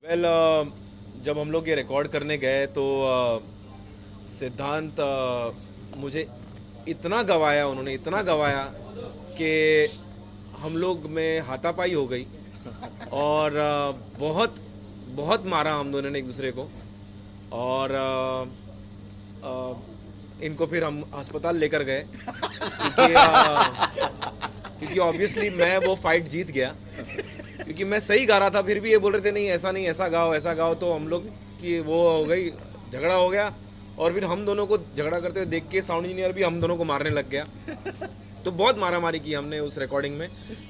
Well जब हम लोग ये रिकॉर्ड करने गए तो सिद्धांत मुझे इतना गवाया, उन्होंने इतना गवाया कि हम लोग में हाथापाई हो गई और बहुत बहुत मारा हम दोनों ने एक दूसरे को। और इनको फिर हम अस्पताल लेकर गए क्योंकि ऑब्वियसली मैं वो फाइट जीत गया, क्योंकि मैं सही गा रहा था। फिर भी ये बोल रहे थे नहीं ऐसा नहीं, ऐसा गाओ ऐसा गाओ। तो हम लोग की वो हो गई, झगड़ा हो गया। और फिर हम दोनों को झगड़ा करते हुए देख के साउंड इंजीनियर भी हम दोनों को मारने लग गया। तो बहुत मारा मारी की हमने उस रिकॉर्डिंग में।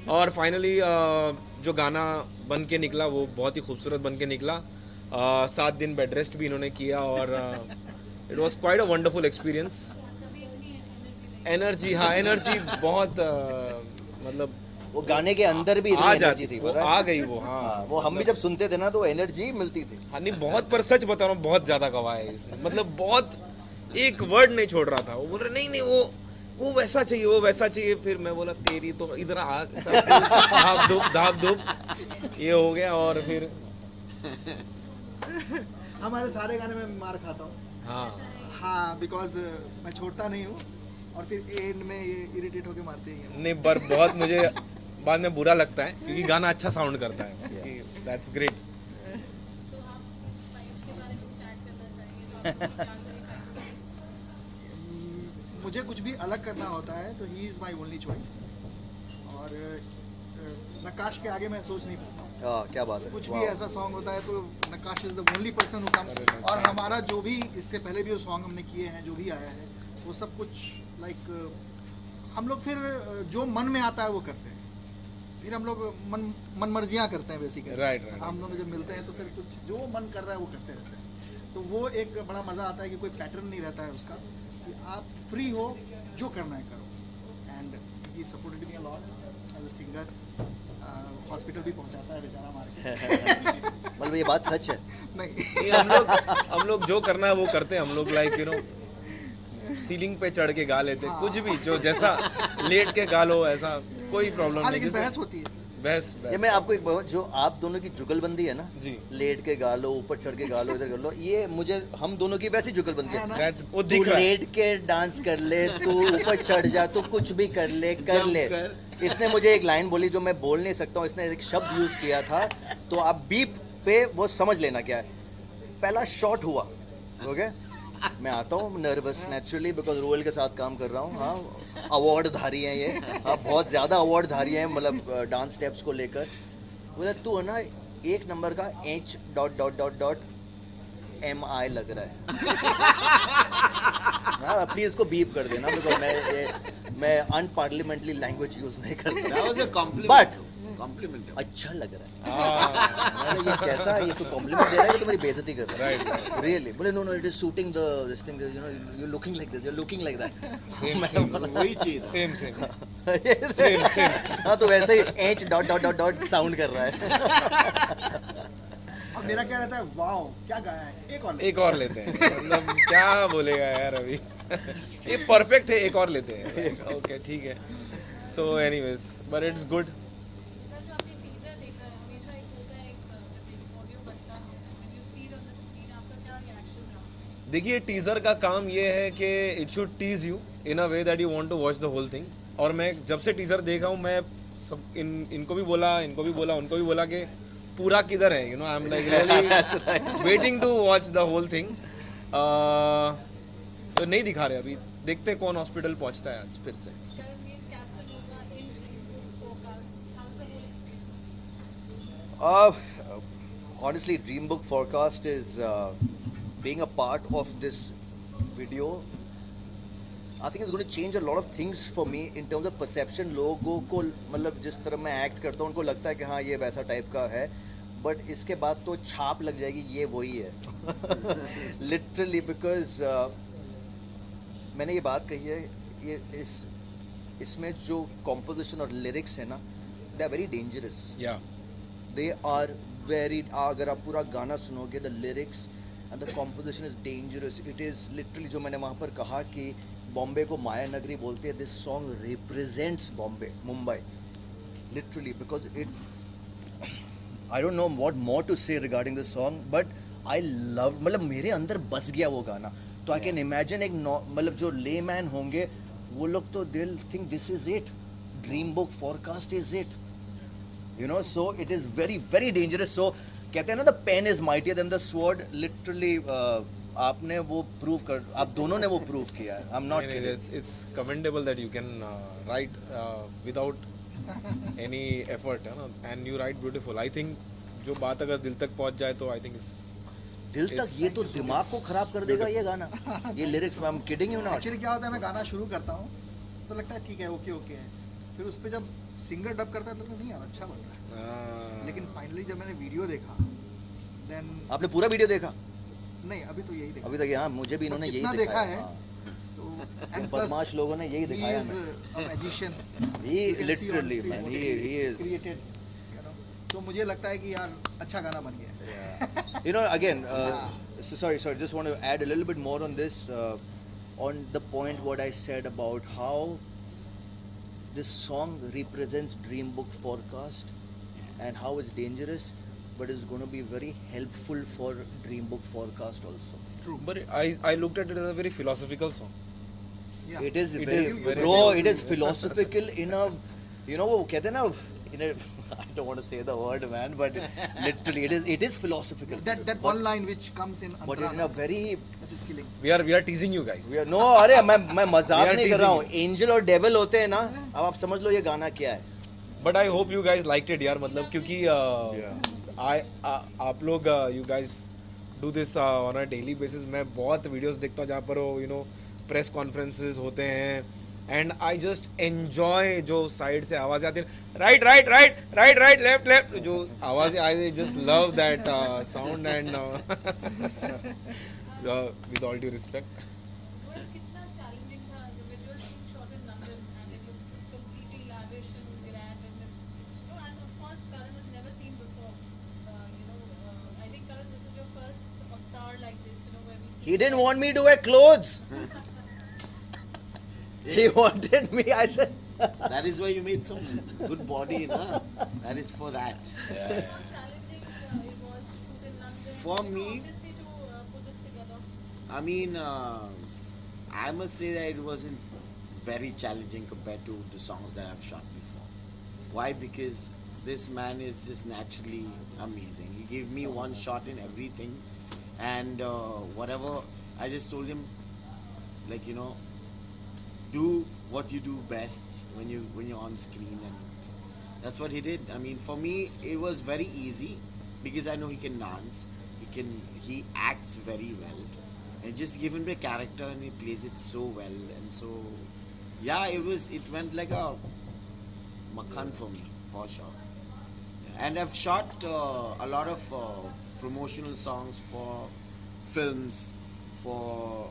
और फाइनली जो गाना बन के निकला वो बहुत ही खूबसूरत बन के निकला। 7 दिन बेड रेस्ट भी इन्होंने किया और it was quite a wonderful experience. Energy, हाँ एनर्जी बहुत मतलब वो गाने के अंदर भी आ इतनी एनर्जी जाती थी, वो पता है? आ गई वो। हाँ हाँ, वो हम भी जब सुनते थे ना तो एनर्जी मिलती थी। हाँ नहीं बहुत, पर सच बता रहा हूँ बहुत ज्यादा गवाया है इसने। मतलब बहुत, एक वर्ड नहीं छोड़ रहा था। वो बोल रहे नहीं नहीं वो वैसा चाहिए, वो वैसा चाहिए। फिर मैं बोला तेरी तो इधर आ, धाप धूप ये हो गया। और फिर हमारे सारे गाने में मार खाता हूँ। हाँ हाँ, बिकॉज मैं छोड़ता नहीं हूँ और फिर एंड में ये इरिटेट होके मारते ही हैं। नहीं, पर बहुत मुझे बाद में बुरा लगता है क्योंकि गाना अच्छा साउंड करता है। That's great. मुझे कुछ भी अलग करना होता है तो he is my only choice. और नक्काश के आगे मैं सोच नहीं पाता हूँ। क्या बात है। कुछ भी ऐसा सॉन्ग होता है तो Nakash is the only person who comes. और हमारा जो भी इससे पहले भी जो सॉन्ग हमने किए हैं, जो भी आया है, वो सब कुछ लाइक हम लोग फिर जो मन में आता है वो करते हैं। फिर हम लोग मन मर्जियाँ करते हैं बेसिकली। राइट। हम दोनों जब मिलते हैं तो फिर कुछ जो मन कर रहा है वो करते रहते हैं। तो वो एक बड़ा मज़ा आता है कि कोई पैटर्न नहीं रहता है उसका, कि आप फ्री हो, जो करना है करो। And he supported me a lot as a singer. Hospital भी पहुंचाता है बेचारा मार के। मतलब ये बात सच है। नहीं, ये हम लोग जो करना है वो करते हैं। हम लोग लाइक सीलिंग पे चढ़ के गा लेते हैं, कुछ भी जो जैसा लेट के गा लो, ऐसा कोई प्रॉब्लम हाँ, नहीं। लेकिन जैसे बहस होती है। बहस ये मैं आपको एक बात, जो आप दोनों की जुगलबंदी है ना, जी। लेट के गा लो, ऊपर चढ़ के गा लो, इधर कर लो, ये मुझे हम दोनों की वैसी जुगलबंदी है है। ना? That's- वो तू दिख रहा है। लेट के डांस कर ले, तू ऊपर चढ़ जा, तू कुछ भी कर ले, कर ले। इसने मुझे एक लाइन बोली जो मैं बोल नहीं सकता हूँ, इसने एक शब्द यूज किया था, तो आप बीप पे वो समझ लेना क्या है। पहला शॉट हुआ, ओके, मैं आता हूँ नर्वस नेचुरली बिकॉज रोयल के साथ काम कर रहा हूँ। हाँ, अवार्ड धारी हैं ये, हाँ बहुत ज़्यादा अवार्ड धारी हैं, मतलब डांस स्टेप्स को लेकर। बोला तू है ना एक नंबर का H.MI लग रहा है। हाँ, प्लीज इसको बीप कर देना बिकॉज मैं अनपार्लियामेंटली लैंग्वेज यूज नहीं करता। बट कॉम्प्लीमेंट अच्छा लग रहा है। मैंने ये कैसा, ये तो कॉम्प्लीमेंट दे रहा है कि तुम्हारी बेइज्जती कर रहा है। रियली बोले no it is shooting this thing, you know you looking like this, you looking like that. वही चीज सेम सेम सेम सेम। हाँ, तो वैसे ही H. साउंड कर रहा है। अब मेरा क्या रहता है, वाओ क्या गाया है, एक और लेते हैं। मतलब क्या बोलेगा यार अभी। ये परफेक्ट है, एक और लेते हैं। ओके ठीक है। तो एनीवेज बट इट्स गुड। जो आपने टीजर देखा है, हमेशा एक होता है, एक जब एक ऑडियो बनता है, when you see it on the screen, आपका क्या रिएक्शन रहा? देखिए टीजर का काम ये है कि it should tease you in a way that you want to watch the whole thing. और मैं जब से टीजर देखा हूँ, मैं सब इनको भी बोला, उनको भी बोला कि पूरा किधर है, you know I am like really waiting to watch the whole thing. तो नहीं दिखा रहे अभी, देखते हैं कौन हॉस्पिटल पहुंचता है आज फिर से। कर्मवीर कैसल होगा in dream forecast, how is the whole experience? Honestly, Dream Book Forecast is being a part of this video. I think it's going to change a lot of things for me in terms of perception. लोगों को मतलब जिस तरह मैं act करता हूँ उनको लगता है कि हाँ ये वैसा टाइप का है, बट इसके बाद तो छाप लग जाएगी ये वही है। लिटरली बिकॉज मैंने ये बात कही है, ये इसमें जो कॉम्पोजिशन और लिरिक्स है ना, दे आर वेरी डेंजरस। या दे आर वेरी, अगर आप पूरा गाना सुनोगे, the lyrics and the composition is dangerous. It is literally, जो मैंने वहाँ पर कहा कि बॉम्बे को माया नगरी बोलते हैं, this song represents Bombay, Mumbai, literally, because it I don't know what more to say regarding this song, but I love, मतलब मेरे अंदर बस गया वो गाना. तो I can imagine एक मतलब जो layman होंगे वो लोग तो they'll think this is it. Dream Book Forecast is it. You know, so it is very very dangerous. So कहते हैं ना the pen is mightier than the sword. Literally आपने वो prove कर, आप दोनों ने वो prove किया है. I'm not kidding. It's commendable that you can write without any effort, है ना, and you write beautiful. I think जो बात अगर दिल तक पहुंच जाए तो I think it's दिल तक ये तो दिमाग को खराब कर देगा ये गाना. ये lyrics, I'm kidding you not. Actually क्या होता है, मैं गाना शुरू करता हूँ तो लगता है ठीक है, ओके ओके है. फिर उस पर जब सिंगर डब करता है तो नहीं यार अच्छा बन रहा है. लेकिन फाइनली जब मैंने वीडियो देखा, देन आपने पूरा वीडियो देखा? नहीं, अभी तो यही देखा. अभी तक हाँ, मुझे भी इन्होंने यही जितना देखा है हाँ. तो and बदमाश plus, लोगों ने यही he दिखाया is हमें. a magician. He You can see on literally, screen man, what he is. created, you know. तो मुझे लगता है कि यार अच्छा गाना बन गया है. You know, again, sorry, just want to add a little bit more on this, on the point what I said about how this song represents Dream Book Forecast and how it's dangerous, but it's going to be very helpful for Dream Book Forecast also. but I looked at it as a very philosophical song. Yeah. It is It very, is very bro, philosophical. it is philosophical in a, you know, वो कहते हैं ना, in a, I don't want to say the word, man, but literally it is philosophical. That one line which comes in But in a Antarana, very, that is killing. We are teasing you guys. no, अरे मैं मजाक We are नहीं कर रहा हूँ. teasing angel और devil होते हैं ना, अब आप समझ लो ये गाना क्या है. But I hope you guys liked it, यार, मतलब क्योंकि आप लोग you guys do this on a daily basis. मैं बहुत वीडियोस देखता हूँ जहाँ पर वो you know प्रेस कॉन्फ्रेंसेस होते हैं, एंड आई जस्ट एंजॉय जो साइड से आवाज़ आती है, right right right right right left left, जो आवाज़ें I just love that sound and with all due respect. Well, कितना challenging था. The visuals being shot in London and it looks completely lavish and grand and it's you know, and of course Karan has never seen before. I think Karan, this is your first avatar like this. You know, where we see. He didn't want me to wear clothes. He wanted me. I said. That is why you made some good body, na? That is for that. How challenging it was to shoot in London. For and me- obviously to put this together. I mean, I must say that it wasn't very challenging compared to the songs that I've shot before. Why? Because this man is just naturally amazing. He gave me one shot in everything, and whatever I just told him, like, you know, do what you do best when you're on screen, and that's what he did. I mean, for me it was very easy because I know he can dance, he acts very well, and just give him the character and he plays it so well. And so yeah, it went like a makhan for me, for sure. And I've shot a lot of promotional songs for films, for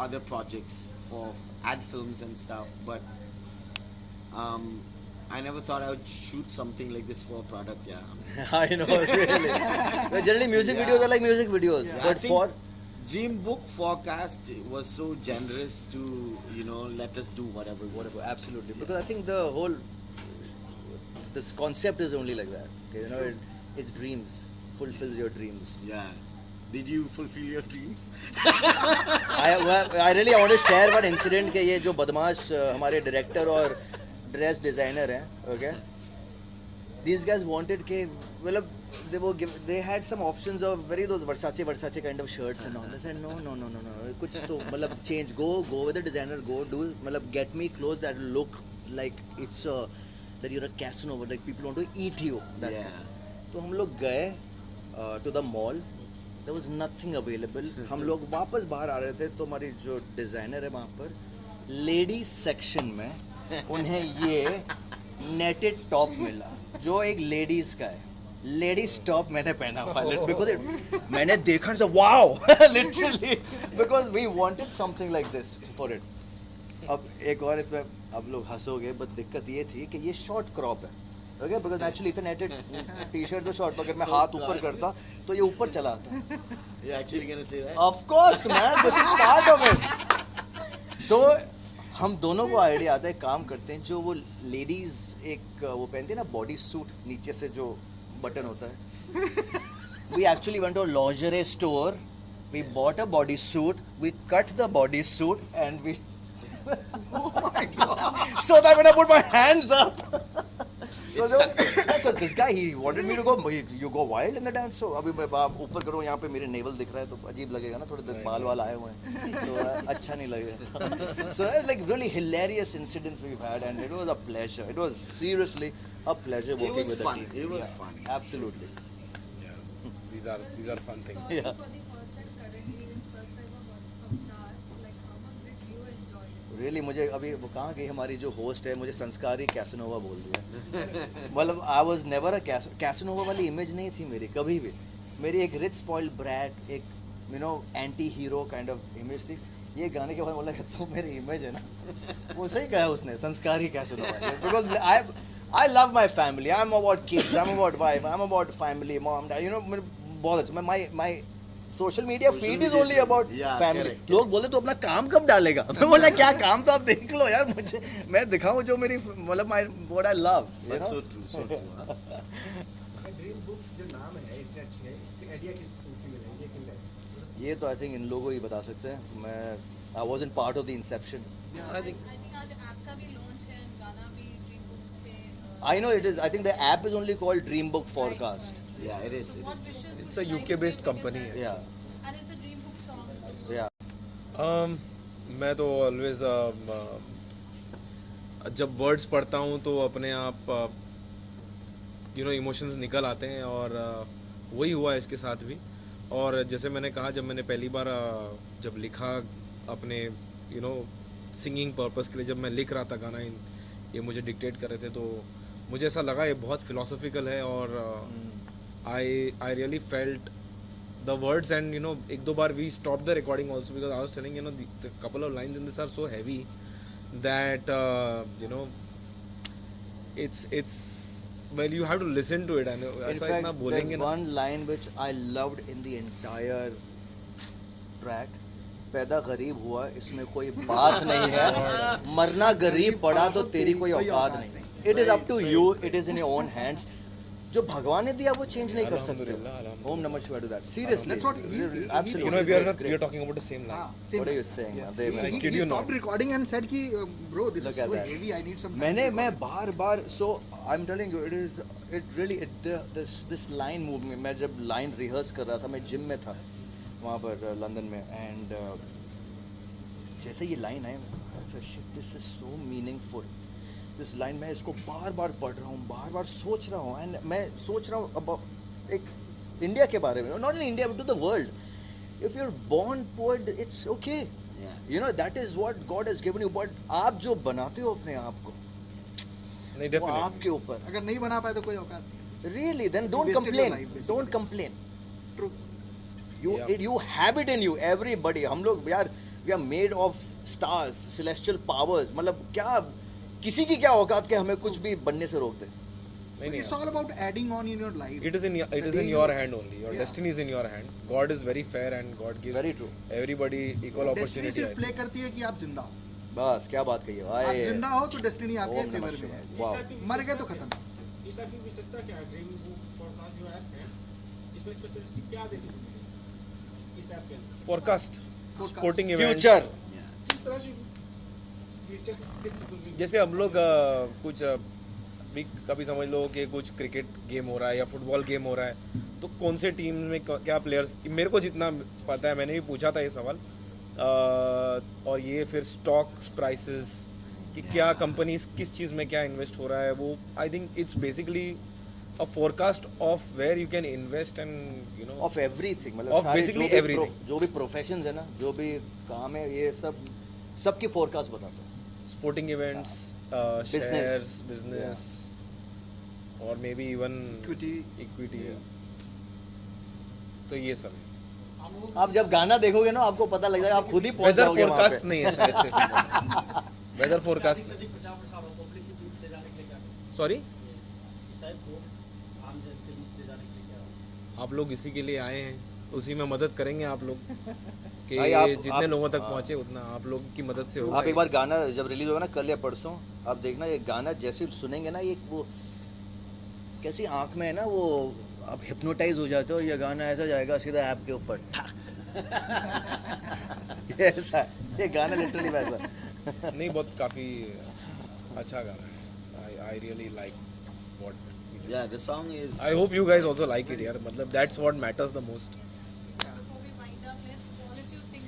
other projects, for ad films and stuff, but I never thought I would shoot something like this for a product. Yeah, I know, really. But generally, music Yeah. videos are like music videos, I but think for Dream Book Forecast was so generous to, you know, let us do whatever. whatever, absolutely. Because I think the whole this concept is only like that. Okay, you know, it's dreams, fulfills your dreams. Yeah. Did you fulfill your dreams? I really want to share one incident कि ये जो बदमाश हमारे director और dress designer हैं, okay? These guys wanted कि मतलब they had some options of very those Versace kind of shirts and all. They said no, कुछ तो मतलब change, go with the designer, go do मतलब get me clothes that look like it's that you're a Casanova, like people want to eat you. That Yeah. तो हम लोग गए to the mall. There was nothing available. हम लोग वापस बाहर आ रहे थे तो हमारी जो डिज़ाइनर है वहाँ पर लेडीज सेक्शन में उन्हें ये नेटेड टॉप मिला जो एक लेडीज का है. लेडीज टॉप मैंने पहना हुआ है बिकॉज मैंने देखा तो wow literally because we wanted something like this for it. अब एक और इसमें अब लोग हंसोगे, बट दिक्कत ये थी कि ये शॉर्ट क्रॉप है. Okay, because actually it's knitted T shirt तो शॉर्ट, अगर मैं हाथ ऊपर करता तो ये ऊपर चला आता. You're actually gonna say that? Of course, man, this is part of it. So हम दोनों को आइडिया आता है, काम करते हैं जो वो लेडीज एक वो पहनती है ना बॉडी सूट नीचे से जो बटन होता है. We actually went to a lingerie store. We bought a bodysuit. We cut the bodysuit and we. Oh my God. So that when I put my hands up. Because this guy, he wanted me to go. You go wild in the dance. So अभी मैं आप ऊपर करो, यहाँ पे मेरे naval दिख रहा है तो अजीब लगेगा ना, थोड़े बाल वाल आए हुए हैं तो अच्छा नहीं लगेगा. So like really hilarious incidents we've had, and it was a pleasure. It was seriously a pleasure It working was with fun. the team. It was Yeah, fun. Absolutely. Yeah, these are fun things. Sorry Yeah. for the first time currently in first time of Avatar. Like how much did you enjoy it? Really मुझे अभी वो कहाँ गई हमारी जो host है, मुझे संस्कारी कैसनोवा बोल दिया. मतलब I was never a Casanova वाली इमेज नहीं थी मेरी कभी भी. मेरी एक रिच स्पॉइल्ड ब्रैट, एक anti hero kind of image थी. ये गाने के बाद बोला कि तो मेरी इमेज है ना, वो सही कहा उसने, संस्कारी Casanova. Because I love my family. I'm about kids. I'm about wife. I'm about family, mom, dad. बहुत अच्छा. My social media Social feed is media only is- about yeah, family. correct. लोग बोले तो अपना काम कब डालेगा? मैं बोला क्या काम तो आप देख लो यार, मुझे मैं दिखाऊं जो मेरी मतलब what I love. you That's know? so true. So true. huh? Dream book जो नाम है इतने अच्छे है, इसकी आइडिया किससे मिला, ये किन है? ये तो आई थिंक इन लोगों ही बता सकते हैं. मैं I wasn't part of the inception. I think I think आज ऐप का भी launch है, गाना भी ड्रीम बुक पे. I know it is. I think the app is only called Dream Book Forecast. Yeah, it is. It What is. wishes would It's a you like UK to based make with company this? है. Yeah. And it's a dream book song also. Yeah. मैं तो always जब words पढ़ता हूँ तो अपने आप emotions निकल आते हैं, और वही हुआ इसके साथ भी. और जैसे मैंने कहा, जब मैंने पहली बार जब लिखा अपने सिंगिंग पर्पस के लिए, जब मैं लिख रहा था गाना, ये मुझे डिक्टेट कर रहे थे, तो मुझे ऐसा लगा ये बहुत फिलोसॉफिकल है. और I really felt the words, and एक दो बार we stopped the recording also because I was telling the couple of lines in this are so heavy that it's well, you have to listen to it. and In ऐसा fact, इतना बोलेंगे there's ना. one line which I loved in the entire track. पैदा गरीब हुआ, इसमें कोई बात नहीं है. मरना गरीब पड़ा तो तेरी कोई औकात नहीं. It is up to you. It is in your own hands. जो भगवान ने दिया वो चेंज नहीं कर सकते. अल्हम्दुलिल्लाह, अल्हम्दुलिल्लाह. ओम नमः शिवाय do that. Seriously. That's what he Absolutely. we are talking about the same line. Same. What are you saying? man? They- I kid He you stopped not. recording and said कि bro, this Look is at so that. heavy. I need some. मैं बार so I'm telling you, it really this line moved me. मैं जब line rehearse कर रहा था, मैं gym में था वहाँ पर लंदन में, and जैसे ये line है, shit, this is so meaningful. This line मैं इसको बार बार पढ़ रहा हूँ, बार बार सोच रहा हूँ, and मैं सोच रहा हूँ about एक इंडिया के बारे में, not only India but to the world. If you're born poet, it's okay. Yeah. That is what God has given you. But आप जो बनाते हो अपने आप को, नहीं, वो definitely. आपके ऊपर. अगर नहीं बना पाए तो कोई औकात नहीं. Really, then don't wasted your complain. life, basically. Don't complain. True. Yeah. You have it in you. Everybody. हम लोग यार, we are made of stars, celestial powers. मतलब क्या, किसी की क्या औकात के हमें कुछ भी बनने से रोक दे. So it's all about adding on in your life. It is in your hand only. Your destiny is in your hand. God is very fair and God gives Very true. everybody equal Destiny opportunity. सिर्फ play करती है कि आप जिंदा हो. बस क्या बात कही है. आप जिंदा हो तो डेस्टिनी आपके ओम नमः फेवर में शिवाय. है. Wow. मर गए तो खत्म. इस ऐप की विशेषता क्या है? ड्रीम बुक पॉडकास्ट जो ऐप है, इसमें स्पेशलिस्ट क्या देखने को मिलेगा इस ऐप के अंदर? Forecast, Forecast. sporting events. Future. Yeah. किस तरह की फ्यूचर जैसे हम लोग कुछ भी कभी समझ लो कि कुछ क्रिकेट गेम हो रहा है या फुटबॉल गेम हो रहा है, तो कौन से टीम में क्या प्लेयर्स, मेरे को जितना पता है, मैंने भी पूछा था ये सवाल, और ये फिर स्टॉक्स प्राइसेस कि क्या कंपनीज किस चीज़ में क्या इन्वेस्ट हो रहा है, वो I think it's basically a forecast of where you can invest and Of everything. मतलब Of सारे basically जो भी everything. जो भी प्रोफेशंस है ना, जो भी काम है, ये सब सबकी फोरकास्ट बताते हैं. Sporting events, Business. Shares, business, और maybe even Equity. Equity. तो ये सब आप जब गाना देखोगे ना, आपको पता लग जाएगा, आप खुद ही पहुंच वेदर जाओगे वहाँ फोरकास्ट पे. नहीं है शायद से. वेदर फोरकास्ट, सॉरी, आप लोग इसी के लिए आए हैं, उसी में मदद करेंगे आप लोग कि भाई, आप- जितने आप- लोगों तक हाँ। पहुंचे उतना आप लोग की मदद से होगा. आप एक बार गाना जब रिलीज होगा ना, कल या परसों, आप देखना ये गाना जैसे सुनेंगे ना, ये वो कैसी आंख में है ना वो, आप हिप्नोटाइज हो जाते हो, ये गाना ऐसा जाएगा सीधा ऐप के ऊपर ठाक। ये ऐसा है, ये गाना लिटरली वैसा। नहीं, बहुत काफ़ी अच्छा गाना है. I really like what Yeah, the song is. I hope you guys also like it, yaar. मतलब that's what matters the most. Before we wind up, let's all of you sing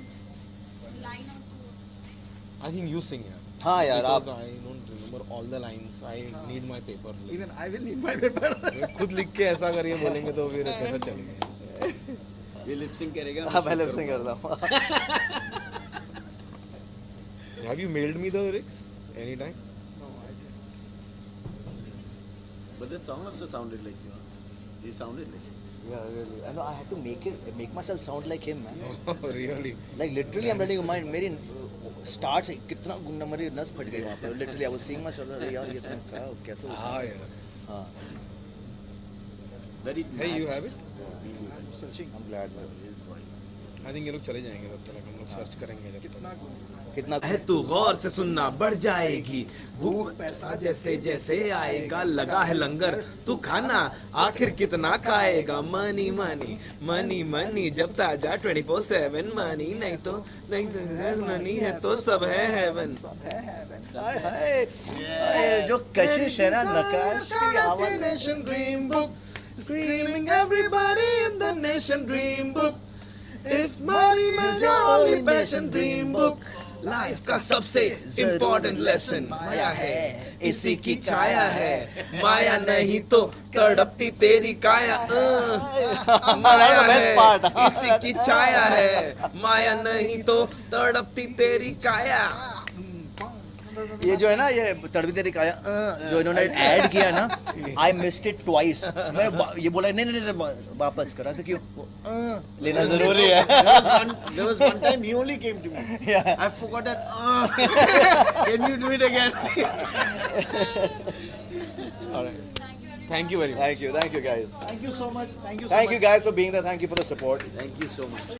a line or two of the song. I think you sing, yaar. हाँ यार, Because आप I don't remember all the lines. I need my paper. Even I will need my paper. खुद लिख के ऐसा करिए बोलेंगे तो फिर कैसा चलेगा? ये lip sync करेगा. हाँ मैं लिप सिंक करता हूँ। Have you mailed me the lyrics anytime? But the song also sounded like you. He sounded like you. Yeah, really. I know I had to make myself sound like him, man. Really? Like literally, I'm telling you, मेरी start से कितना गुंडा, मेरी नस फट गई वहाँ पे. Literally, I was seeing myself. अरे यार ये तो क्या कैसे? हाँ यार. हाँ. Very. Hey, you have it? Searching I'm glad, man. His voice. I think ये लोग चले जाएंगे तब तक, हम लोग सर्च करेंगे जब तक. कितना है तू गौर से सुनना बढ़ जाएगी, भूख पैसा जैसे जैसे आएगा, लगा है लंगर तू खाना आखिर कितना खाएगा, मनी मनी मनी मनी जब ताजा 24/7, मनी नहीं तो मनी है तो सब है हेवन. हाय हाय जो कशिश है ना, नकाश की आवाज. Nation Dream Book, screaming everybody in the Nation Dream Book. If money is your only passion, Dream Book. Life का सबसे इम्पोर्टेंट लेसन माया है, इसी की छाया है, माया नहीं तो तड़पती तेरी काया. माया है, इसी की छाया है, माया नहीं तो तड़पती तेरी काया. ये जो है ना, ये तड़पी तेरी काया जो इन्होंने ऐड किया ना, आई मिस्ड इट ट्वाइस. मैं ये बोला नहीं नहीं नहीं वापस करा से क्यों लेना जरूरी है. There was one time he only came to me. Yeah. I forgot that. Can you do it again? Thank you very much. Thank you guys. Thank you so much. Thank you so Thank much. you guys for being there. Thank you for the support. Thank you so much.